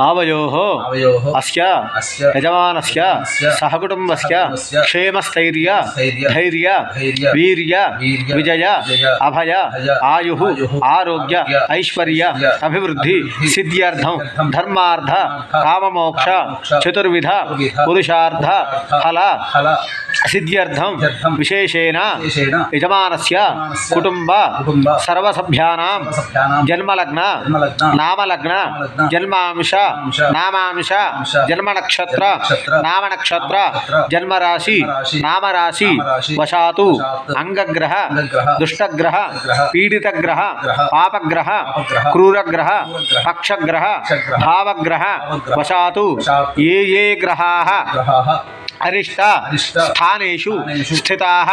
आवयोः अस्य यजमानस्य सहकुटुम्बस्य क्षेमस्थैर्य धैर्य वीर्य विजय अभय आयुः आरोग्य ऐश्वर्य अभिवृद्धि सिद्ध्यर्थं धर्मार्थ काममोक्ष चतुर्विध पुरुषार्थ फल सिद्ध्यर्थं विशेषेण यजमानस्य कुटुम्ब सर्वसभ्यानां जन्मलग्न नामलग्न जन्मांश नामांश जन्मनक्षत्र नामनक्षत्र जन्मराशि नामराशि वशातु अंगग्रह दुष्टग्रह पीडितग्रह पापग्रह क्रूरग्रह पक्षग्रह भावग्रह वशातु ये ग्रहाः अरिष्ट स्थानेषु स्थिताः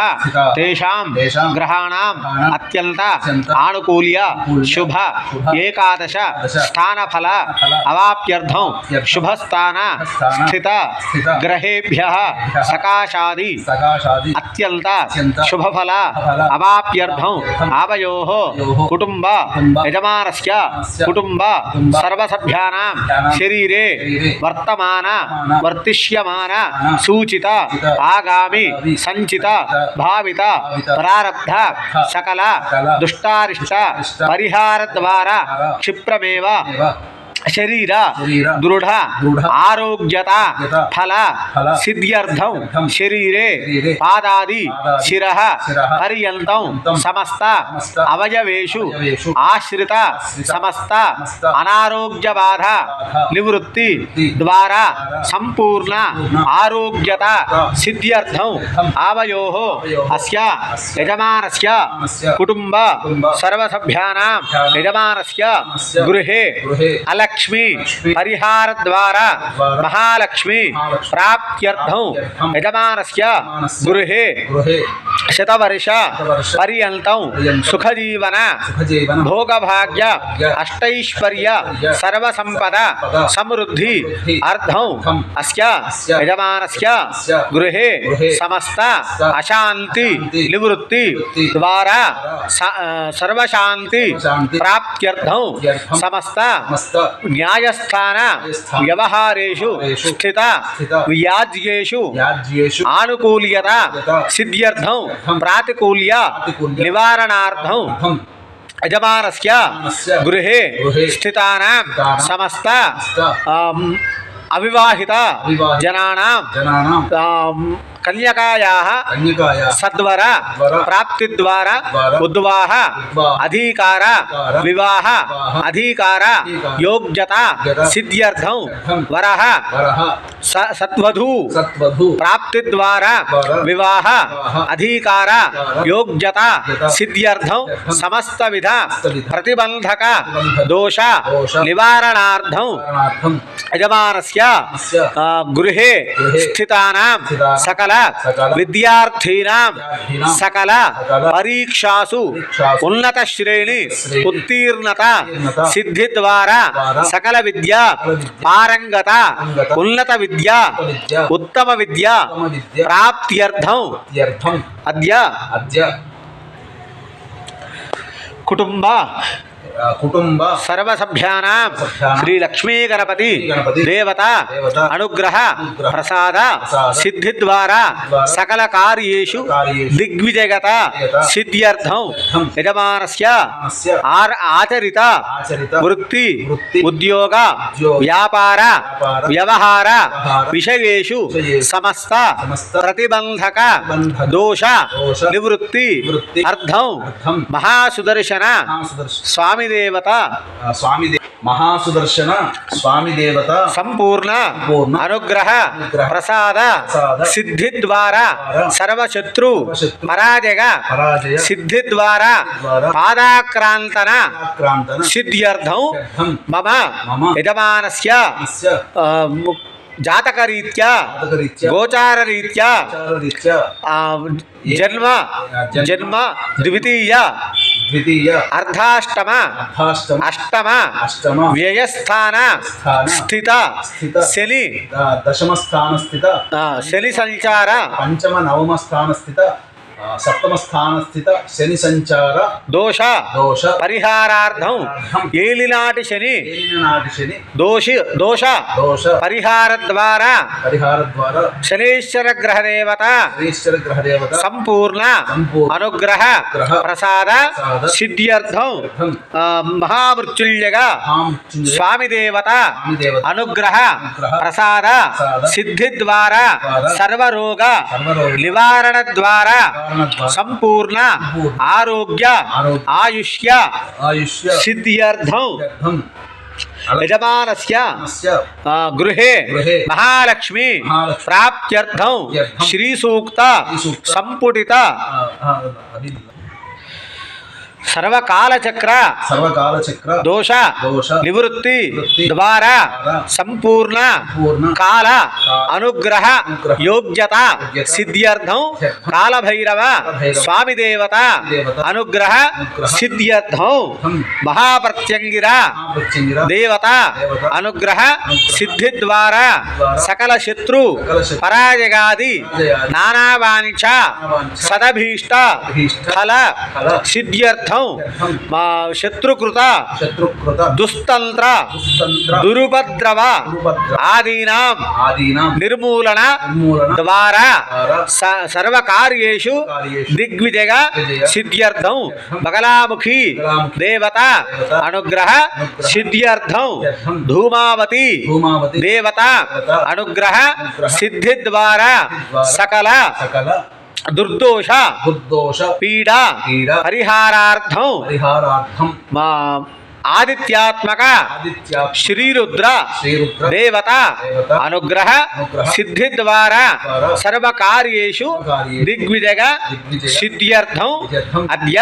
तेषां ग्रहाणाम् अत्यंत आनुकूल्य शुभ एकादश स्थानफल अवाप्यर्थं शुभस्थान स्थित ग्रहेभ्यः सकाशादि अत्यंत शुभफल अवाप्यर्थं आवयोः कुटुम्ब यजमानस्य कुटुम्ब सर्वसभ्यानां शरीरे वर्तमान वर्तिष्यमान सूचित आगामी संचित भावित प्रारब्ध सकल दुष्टारिष्ट परिहार द्वारा क्षिप्रमेव शरीर दृढ़ आरोग्यता फल सिद्ध्यर्थं शरीरे पादादि शिरः पर्यन्तं समस्त अवयवेषु आश्रित समस्त अनारोग्य बाधा निवृत्ति द्वारा संपूर्ण आरोग्यता सिद्ध्यर्थं आवयोः अस्य यजमानस्य कुटुम्ब सर्वसभ्यानां यजमानस्य गृहे लक्ष्मी परिहार द्वारा महालक्ष्मी प्राप्त्यर्थं यजमानस्य गृहे शतवर्ष पर्यन्तं सुखजीवन भोगभाग्य अष्टैश्वर्य सर्वसंपद समृद्धि अर्थं अस्य यजमानस्य गृहे समस्त अशांति निवृत्ति द्वारा सर्वशांति प्राप्त्यर्थं समस्त न्यायस्थान व्यवहारेषु स्थित व्याज्येषु आनुकूल्यता सिद्ध्यर्थं प्रातिकूल्य निवारणार्थं यजमानस्य गृहे स्थितानां समस्त अविवाहित जनानां कन्यकायाः सद्वर प्राप्ति द्वारा उद्वाह अधिकार विवाह अधिकार योग्यता सिद्ध्यर्थं वरः सत्वधू प्राप्ति द्वारा विवाह अधिकार योग्यता सिद्ध्यर्थं समस्त विध प्रतिबंधक दोष निवारणार्थं यजमानस्य गृहे स्थितानां सकल विद्यार्थीनां सकल परीक्षासु उन्नत श्रेणी उत्तीर्णता सिद्धि द्वारा सकल विद्या पारंगता उन्नत विद्या उत्तम विद्या प्राप्त्यर्थं अद्य कुटुंब सर्वसभ्यानां श्री लक्ष्मी गणपति देवता अनुग्रह प्रसाद सिद्धि द्वारा सकल कार्येषु दिग्विजयता सिद्ध्यर्थं यजमानस्य आचरित वृत्ति उद्योग व्यापार व्यवहार विषयेषु समस्त प्रतिबंधक दोष निवृत्ति अर्थं महासुदर्शन स्वामी देवता महासुदर्शन स्वामी देवता संपूर्ण अनुग्रह प्रसाद सिद्धि द्वारा सर्वशत्रु पराजय सिद्धि द्वारा पादाक्रांतन सिद्ध्यर्थं मम यजमानस्य जातकरीत्या गोचाररीत्या जन्म द्वितीय अर्धाष्टम अष्टम व्ययस्थान स्थित शनि दशम स्थान स्थित शनि संचार पंचम नवम स्थान स्थित సప్తమ స్థాన స్థిత శని సంచార దోష పరిహారార్థం ఏలినాటి శని దోష పరిహార ద్వారా శనీశ్వర గ్రహ దేవత సంపూర్ణ అనుగ్రహ ప్రసాద సిద్ధ్యర్థం మహామృత్యుంజయ స్వామి దేవత అనుగ్రహ ప్రసాద సిద్ధి ద్వారా సర్వరోగ నివారణ ద్వారా సంపూర్ణ ఆరోగ్య ఆయుష్య సిద్ధ్యర్థం యజమానస్య గృహే మహాలక్ష్మి ప్రాప్త్యర్థం శ్రీ సూక్త సంపుటిత సర్వకాలచక్ర దోష నివృత్తి ద్వారా సంపూర్ణ కాల అనుగ్రహ యోగ్యత సిద్ధ్యర్థం కాలభైరవ స్వామి దేవత అనుగ్రహ సిద్ధ్యర్థం మహాప్రత్యంగిర దేవత అనుగ్రహ సిద్ధి ద్వారా సకల శత్రు పరాజగాది నానావాంఛ సదభీష్ట ఫల సిద్ధ్యర్థం మా శత్రుకృత దుస్తంత్ర దురుపద్రవ ఆదీనాం నిర్మూలన ద్వారా సర్వకార్యేషు దిగ్విజయ సిద్ధ్యర్థం బగలాముఖి దేవత అనుగ్రహ సిద్ధ్యర్థం ధూమావతి దేవత అనుగ్రహ సిద్ధి ద్వారా సకల దుర్దోష పీడ పరిహారార్థం మా ఆదిత్యాత్మక శ్రీరుద్ర దేవత అనుగ్రహ సిద్ధి ద్వారా సర్వకార్యేషు దిగ్విజయ సిద్ధ్యర్థం అద్య